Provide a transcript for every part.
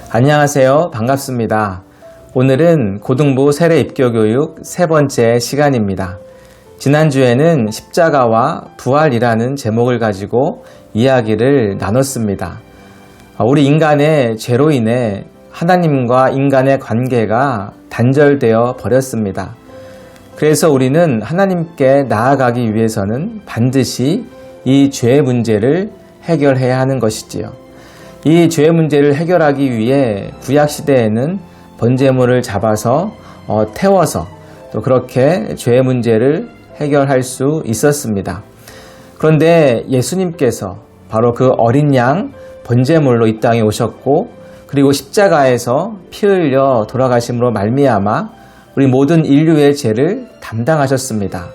안녕하세요. 반갑습니다. 오늘은 고등부 세례 입교 교육 세 번째 시간입니다. 지난주에는 십자가와 부활이라는 제목을 가지고 이야기를 나눴습니다. 우리 인간의 죄로 인해 하나님과 인간의 관계가 단절되어 버렸습니다. 그래서 우리는 하나님께 나아가기 위해서는 반드시 이 죄의 문제를 해결해야 하는 것이지요. 이 죄의 문제를 해결하기 위해 구약시대에는 번제물을 잡아서 태워서 또 그렇게 죄의 문제를 해결할 수 있었습니다. 그런데 예수님께서 바로 그 어린 양 번제물로 이 땅에 오셨고, 그리고 십자가에서 피 흘려 돌아가심으로 말미암아 우리 모든 인류의 죄를 담당하셨습니다.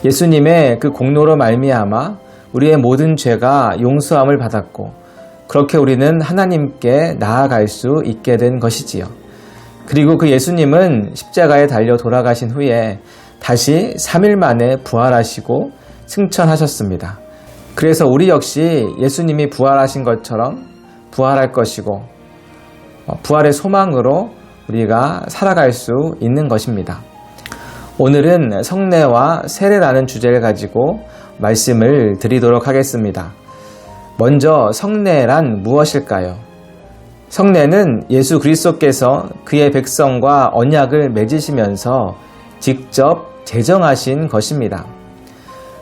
예수님의 그 공로로 말미암아 우리의 모든 죄가 용서함을 받았고, 그렇게 우리는 하나님께 나아갈 수 있게 된 것이지요. 그리고 그 예수님은 십자가에 달려 돌아가신 후에 다시 3일 만에 부활하시고 승천하셨습니다. 그래서 우리 역시 예수님이 부활하신 것처럼 부활할 것이고, 부활의 소망으로 우리가 살아갈 수 있는 것입니다. 오늘은 성례와 세례라는 주제를 가지고 말씀을 드리도록 하겠습니다. 먼저 성례란 무엇일까요? 성례는 예수 그리스도께서 그의 백성과 언약을 맺으시면서 직접 제정하신 것입니다.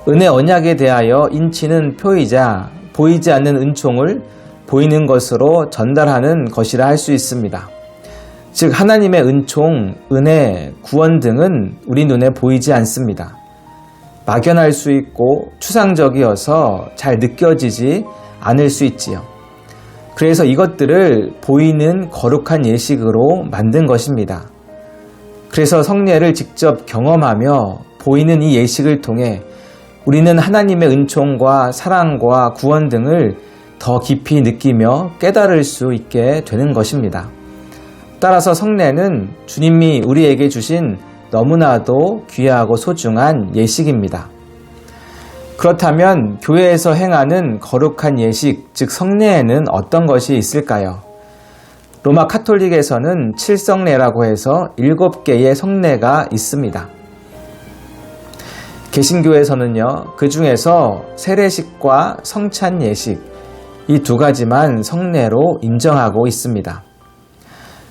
은혜 언약에 대하여 인치는 표이자 보이지 않는 은총을 보이는 것으로 전달하는 것이라 할 수 있습니다. 즉 하나님의 은총, 은혜, 구원 등은 우리 눈에 보이지 않습니다. 막연할 수 있고 추상적이어서 잘 느껴지지 않을 수 있지요. 그래서 이것들을 보이는 거룩한 예식으로 만든 것입니다. 그래서 성례를 직접 경험하며 보이는 이 예식을 통해 우리는 하나님의 은총과 사랑과 구원 등을 더 깊이 느끼며 깨달을 수 있게 되는 것입니다. 따라서 성례는 주님이 우리에게 주신 너무나도 귀하고 소중한 예식입니다. 그렇다면 교회에서 행하는 거룩한 예식, 즉 성례에는 어떤 것이 있을까요? 로마 카톨릭에서는 칠성례라고 해서 7개의 성례가 있습니다. 개신교에서는요, 그 중에서 세례식과 성찬 예식, 이 두 가지만 성례로 인정하고 있습니다.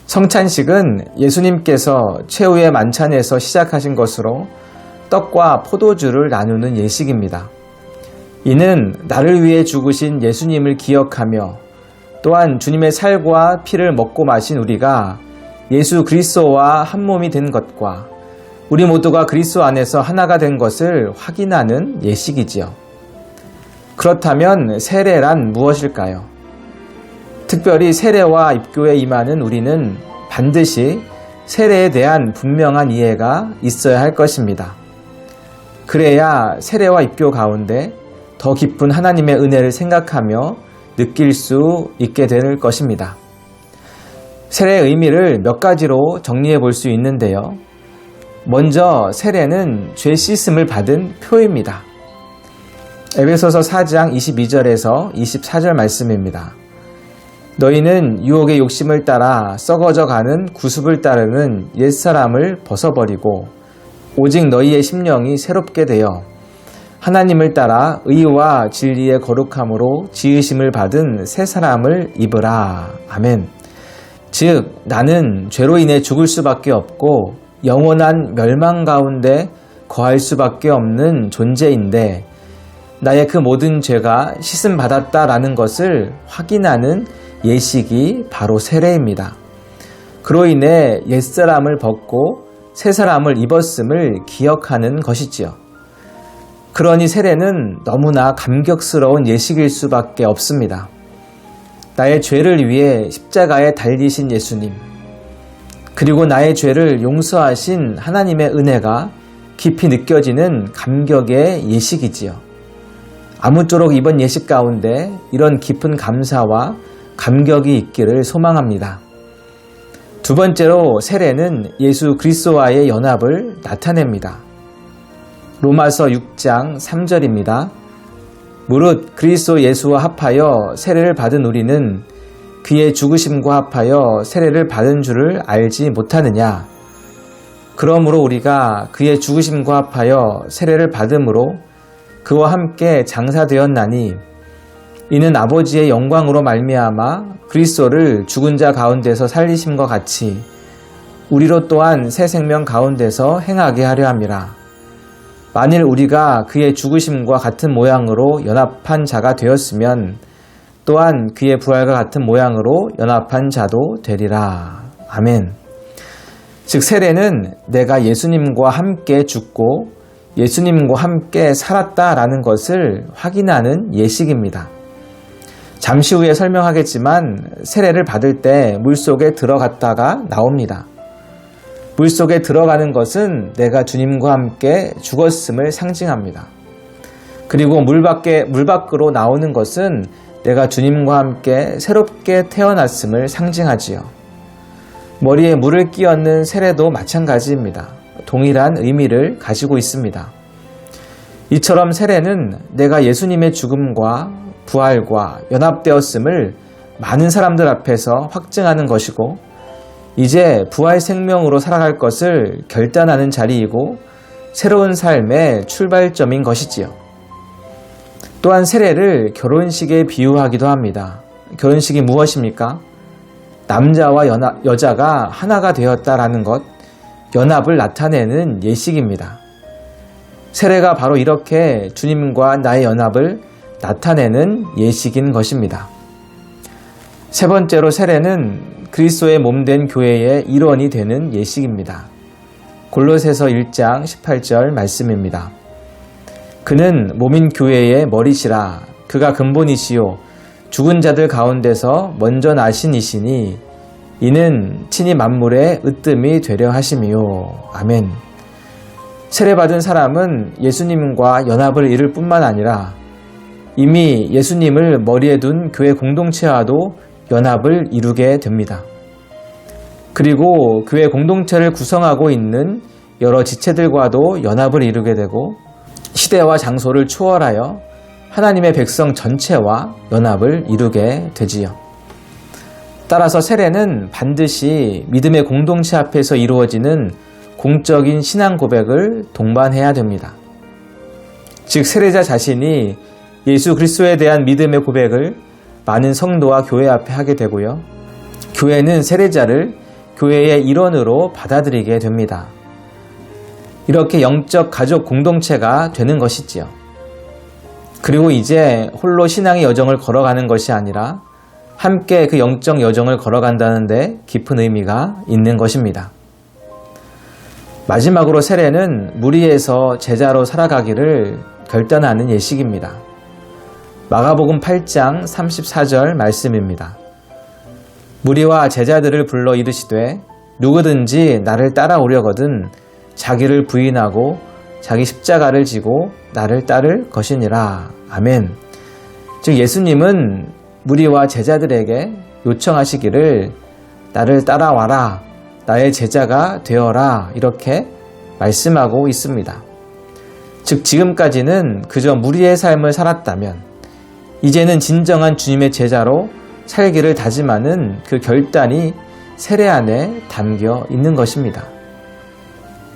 성찬식은 예수님께서 최후의 만찬에서 시작하신 것으로 떡과 포도주를 나누는 예식입니다. 이는 나를 위해 죽으신 예수님을 기억하며 또한 주님의 살과 피를 먹고 마신 우리가 예수 그리스도와 한 몸이 된 것과 우리 모두가 그리스도 안에서 하나가 된 것을 확인하는 예식이지요. 그렇다면 세례란 무엇일까요? 특별히 세례와 입교에 임하는 우리는 반드시 세례에 대한 분명한 이해가 있어야 할 것입니다. 그래야 세례와 입교 가운데 더 깊은 하나님의 은혜를 생각하며 느낄 수 있게 될 것입니다. 세례의 의미를 몇 가지로 정리해 볼 수 있는데요. 먼저 세례는 죄 씻음을 받은 표입니다. 에베소서 4장 22절에서 24절 말씀입니다. 너희는 유혹의 욕심을 따라 썩어져 가는 구습을 따르는 옛사람을 벗어버리고 오직 너희의 심령이 새롭게 되어 하나님을 따라 의와 진리의 거룩함으로 지으심을 받은 새 사람을 입으라. 아멘. 즉 나는 죄로 인해 죽을 수밖에 없고 영원한 멸망 가운데 거할 수밖에 없는 존재인데 나의 그 모든 죄가 씻음 받았다라는 것을 확인하는 예식이 바로 세례입니다. 그로 인해 옛사람을 벗고 새 사람을 입었음을 기억하는 것이지요. 그러니 세례는 너무나 감격스러운 예식일 수밖에 없습니다. 나의 죄를 위해 십자가에 달리신 예수님, 그리고 나의 죄를 용서하신 하나님의 은혜가 깊이 느껴지는 감격의 예식이지요. 아무쪼록 이번 예식 가운데 이런 깊은 감사와 감격이 있기를 소망합니다. 두 번째로 세례는 예수 그리스도와의 연합을 나타냅니다. 로마서 6장 3절입니다. 무릇 그리스도 예수와 합하여 세례를 받은 우리는 그의 죽으심과 합하여 세례를 받은 줄을 알지 못하느냐? 그러므로 우리가 그의 죽으심과 합하여 세례를 받음으로 그와 함께 장사되었나니 이는 아버지의 영광으로 말미암아 그리스도를 죽은 자 가운데서 살리심과 같이 우리로 또한 새 생명 가운데서 행하게 하려 함이라. 만일 우리가 그의 죽으심과 같은 모양으로 연합한 자가 되었으면 또한 그의 부활과 같은 모양으로 연합한 자도 되리라. 아멘. 즉 세례는 내가 예수님과 함께 죽고 예수님과 함께 살았다라는 것을 확인하는 예식입니다. 잠시 후에 설명하겠지만 세례를 받을 때 물속에 들어갔다가 나옵니다. 물속에 들어가는 것은 내가 주님과 함께 죽었음을 상징합니다. 그리고 물 밖으로 나오는 것은 내가 주님과 함께 새롭게 태어났음을 상징하지요. 머리에 물을 끼얹는 세례도 마찬가지입니다. 동일한 의미를 가지고 있습니다. 이처럼 세례는 내가 예수님의 죽음과 부활과 연합되었음을 많은 사람들 앞에서 확증하는 것이고 이제 부활 생명으로 살아갈 것을 결단하는 자리이고 새로운 삶의 출발점인 것이지요. 또한 세례를 결혼식에 비유하기도 합니다. 결혼식이 무엇입니까? 남자와 여자가 하나가 되었다라는 것, 연합을 나타내는 예식입니다. 세례가 바로 이렇게 주님과 나의 연합을 나타내는 예식인 것입니다. 세 번째로 세례는 그리스도의 몸된 교회의 일원이 되는 예식입니다. 골로새서 1장 18절 말씀입니다. 그는 몸인 교회의 머리시라. 그가 근본이시요 죽은 자들 가운데서 먼저 나신 이시니 이는 친히 만물의 으뜸이 되려 하심이요. 아멘. 세례받은 사람은 예수님과 연합을 이룰 뿐만 아니라 이미 예수님을 머리에 둔 교회 공동체와도 연합을 이루게 됩니다. 그리고 교회 공동체를 구성하고 있는 여러 지체들과도 연합을 이루게 되고 시대와 장소를 초월하여 하나님의 백성 전체와 연합을 이루게 되지요. 따라서 세례는 반드시 믿음의 공동체 앞에서 이루어지는 공적인 신앙 고백을 동반해야 됩니다. 즉 세례자 자신이 예수 그리스도에 대한 믿음의 고백을 많은 성도와 교회 앞에 하게 되고요. 교회는 세례자를 교회의 일원으로 받아들이게 됩니다. 이렇게 영적 가족 공동체가 되는 것이지요. 그리고 이제 홀로 신앙의 여정을 걸어가는 것이 아니라 함께 그 영적 여정을 걸어간다는 데 깊은 의미가 있는 것입니다. 마지막으로 세례는 무리에서 제자로 살아가기를 결단하는 예식입니다. 마가복음 8장 34절 말씀입니다. 무리와 제자들을 불러 이르시되 누구든지 나를 따라오려거든 자기를 부인하고 자기 십자가를 지고 나를 따를 것이니라. 아멘. 즉 예수님은 무리와 제자들에게 요청하시기를 나를 따라와라, 나의 제자가 되어라 이렇게 말씀하고 있습니다. 즉 지금까지는 그저 무리의 삶을 살았다면 이제는 진정한 주님의 제자로 살기를 다짐하는 그 결단이 세례 안에 담겨 있는 것입니다.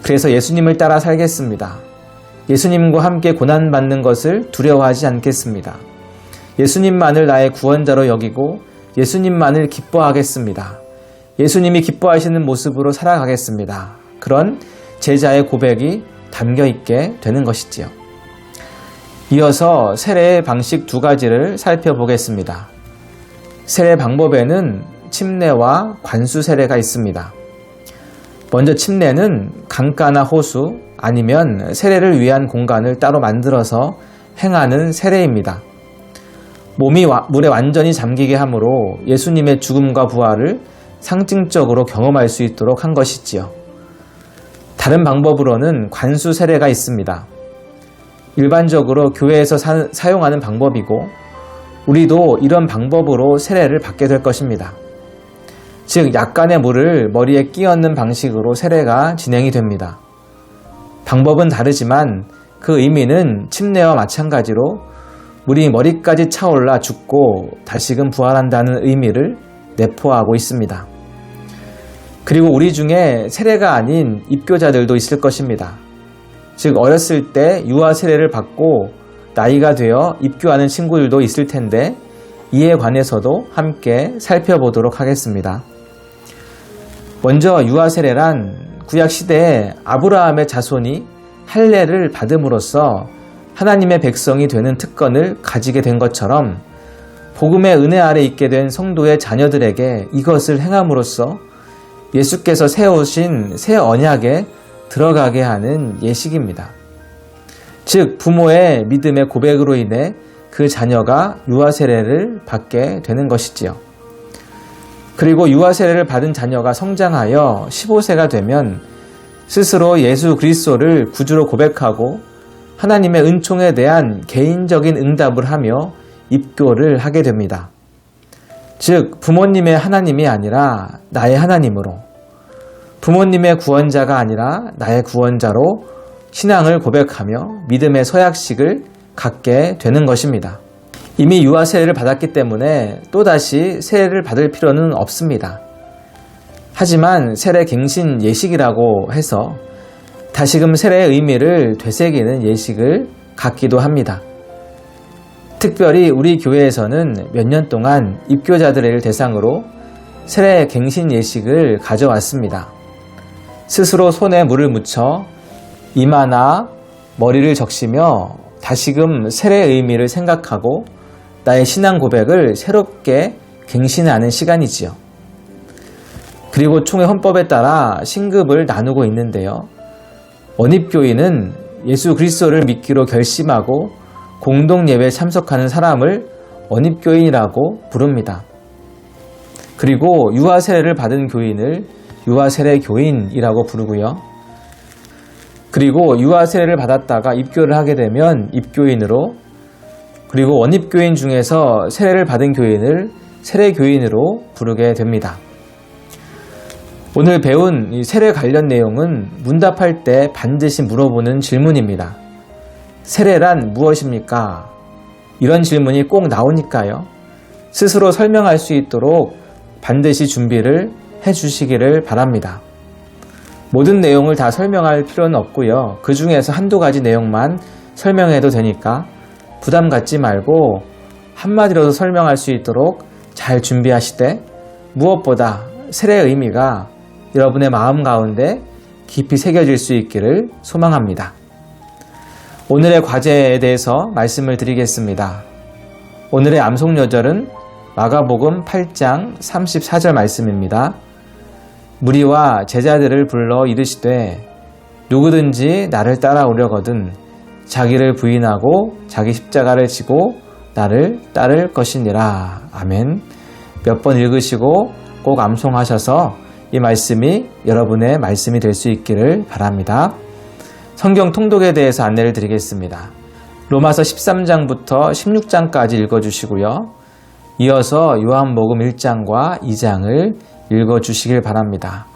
그래서 예수님을 따라 살겠습니다. 예수님과 함께 고난받는 것을 두려워하지 않겠습니다. 예수님만을 나의 구원자로 여기고 예수님만을 기뻐하겠습니다. 예수님이 기뻐하시는 모습으로 살아가겠습니다. 그런 제자의 고백이 담겨 있게 되는 것이지요. 이어서 세례의 방식 두 가지를 살펴보겠습니다. 세례 방법에는 침례와 관수 세례가 있습니다. 먼저 침례는 강가나 호수 아니면 세례를 위한 공간을 따로 만들어서 행하는 세례입니다. 몸이 물에 완전히 잠기게 함으로 예수님의 죽음과 부활을 상징적으로 경험할 수 있도록 한 것이지요. 다른 방법으로는 관수 세례가 있습니다. 일반적으로 교회에서 사용하는 방법이고 우리도 이런 방법으로 세례를 받게 될 것입니다. 즉 약간의 물을 머리에 끼얹는 방식으로 세례가 진행이 됩니다. 방법은 다르지만 그 의미는 침례와 마찬가지로 물이 머리까지 차올라 죽고 다시금 부활한다는 의미를 내포하고 있습니다. 그리고 우리 중에 세례가 아닌 입교자들도 있을 것입니다. 즉 어렸을 때 유아 세례를 받고 나이가 되어 입교하는 친구들도 있을 텐데 이에 관해서도 함께 살펴보도록 하겠습니다. 먼저 유아 세례란 구약 시대에 아브라함의 자손이 할례를 받음으로써 하나님의 백성이 되는 특권을 가지게 된 것처럼 복음의 은혜 아래 있게 된 성도의 자녀들에게 이것을 행함으로써 예수께서 세우신 새 언약에 들어가게 하는 예식입니다. 즉 부모의 믿음의 고백으로 인해 그 자녀가 유아 세례를 받게 되는 것이지요. 그리고 유아 세례를 받은 자녀가 성장하여 15세가 되면 스스로 예수 그리스도를 구주로 고백하고 하나님의 은총에 대한 개인적인 응답을 하며 입교를 하게 됩니다. 즉 부모님의 하나님이 아니라 나의 하나님으로, 부모님의 구원자가 아니라 나의 구원자로 신앙을 고백하며 믿음의 서약식을 갖게 되는 것입니다. 이미 유아 세례를 받았기 때문에 또다시 세례를 받을 필요는 없습니다. 하지만 세례 갱신 예식이라고 해서 다시금 세례의 의미를 되새기는 예식을 갖기도 합니다. 특별히 우리 교회에서는 몇 년 동안 입교자들을 대상으로 세례 갱신 예식을 가져왔습니다. 스스로 손에 물을 묻혀 이마나 머리를 적시며 다시금 세례의 의미를 생각하고 나의 신앙 고백을 새롭게 갱신하는 시간이지요. 그리고 총회 헌법에 따라 신급을 나누고 있는데요. 원입교인은 예수 그리스도를 믿기로 결심하고 공동 예배에 참석하는 사람을 원입교인이라고 부릅니다. 그리고 유아 세례를 받은 교인을 유아 세례 교인이라고 부르고요. 그리고 유아 세례를 받았다가 입교를 하게 되면 입교인으로, 그리고 원입교인 중에서 세례를 받은 교인을 세례교인으로 부르게 됩니다. 오늘 배운 이 세례 관련 내용은 문답할 때 반드시 물어보는 질문입니다. 세례란 무엇입니까? 이런 질문이 꼭 나오니까요. 스스로 설명할 수 있도록 반드시 준비를 해주시기를 바랍니다. 모든 내용을 다 설명할 필요는 없고요. 그 중에서 한두 가지 내용만 설명해도 되니까 부담 갖지 말고 한마디로도 설명할 수 있도록 잘 준비하시되, 무엇보다 세례의 의미가 여러분의 마음 가운데 깊이 새겨질 수 있기를 소망합니다. 오늘의 과제에 대해서 말씀을 드리겠습니다. 오늘의 암송여절은 마가복음 8장 34절 말씀입니다. 무리와 제자들을 불러 이르시되 누구든지 나를 따라오려거든 자기를 부인하고 자기 십자가를 지고 나를 따를 것이니라. 아멘. 몇 번 읽으시고 꼭 암송하셔서 이 말씀이 여러분의 말씀이 될 수 있기를 바랍니다. 성경 통독에 대해서 안내를 드리겠습니다. 로마서 13장부터 16장까지 읽어주시고요. 이어서 요한복음 1장과 2장을 읽어주시길 바랍니다.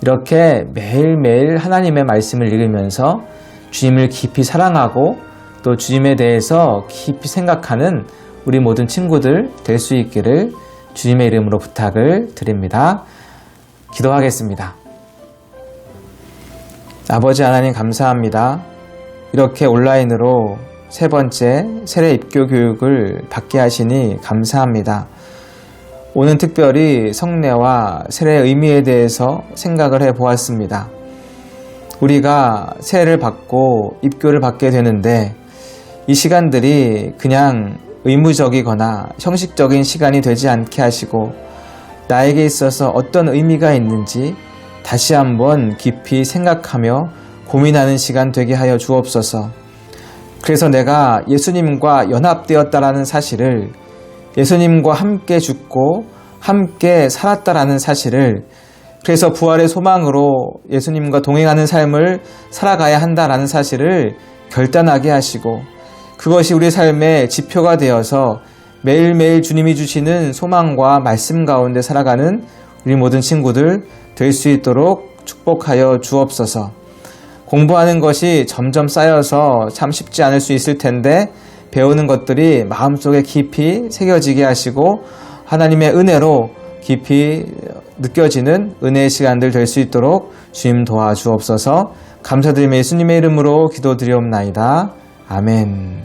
이렇게 매일매일 하나님의 말씀을 읽으면서 주님을 깊이 사랑하고 또 주님에 대해서 깊이 생각하는 우리 모든 친구들 될 수 있기를 주님의 이름으로 부탁을 드립니다. 기도하겠습니다. 아버지 하나님 감사합니다. 이렇게 온라인으로 세 번째 세례 입교 교육을 받게 하시니 감사합니다. 오늘 특별히 성례와 세례의 의미에 대해서 생각을 해보았습니다. 우리가 세례를 받고 입교를 받게 되는데 이 시간들이 그냥 의무적이거나 형식적인 시간이 되지 않게 하시고 나에게 있어서 어떤 의미가 있는지 다시 한번 깊이 생각하며 고민하는 시간 되게 하여 주옵소서. 그래서 내가 예수님과 연합되었다라는 사실을, 예수님과 함께 죽고 함께 살았다라는 사실을, 그래서 부활의 소망으로 예수님과 동행하는 삶을 살아가야 한다라는 사실을 결단하게 하시고 그것이 우리 삶의 지표가 되어서 매일매일 주님이 주시는 소망과 말씀 가운데 살아가는 우리 모든 친구들 될 수 있도록 축복하여 주옵소서. 공부하는 것이 점점 쌓여서 참 쉽지 않을 수 있을 텐데 배우는 것들이 마음속에 깊이 새겨지게 하시고 하나님의 은혜로 깊이 느껴지는 은혜의 시간들 될 수 있도록 주님 도와주옵소서. 감사드리며 예수님의 이름으로 기도드리옵나이다. 아멘.